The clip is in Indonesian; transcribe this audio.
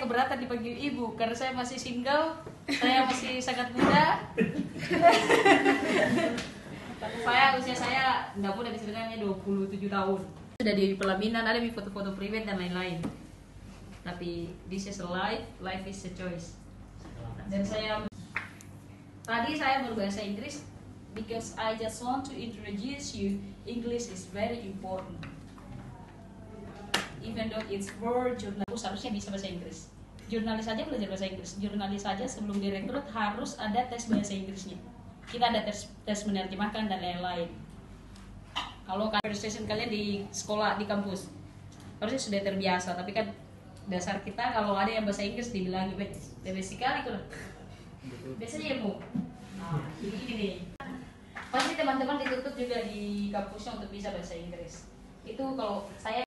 Keberatan dipanggil ibu karena saya masih single, saya masih sangat muda. Usia saya nggak muda, sebenarnya 27 tahun. Sudah di pelaminan, ada foto-foto private dan lain-lain. Tapi this is a life is a choice. Dan tadi saya berbahasa Inggris because I just want to introduce you. English is very important. Even though it's for jurnalis, harusnya bisa bahasa Inggris. Jurnalis saja belajar bahasa Inggris. Jurnalis saja sebelum direkrut harus ada tes bahasa Inggrisnya. Kita ada tes menerjemahkan dan lain-lain. Kalau conversation kalian di sekolah, di kampus, harusnya sudah terbiasa. Tapi kan dasar kita kalau ada yang bahasa Inggris dibilang bebas sekali kan. Biasanya ya bu. Nah, ini nih. Pasti teman-teman dituntut juga di kampusnya untuk bisa bahasa Inggris. Itu kalau saya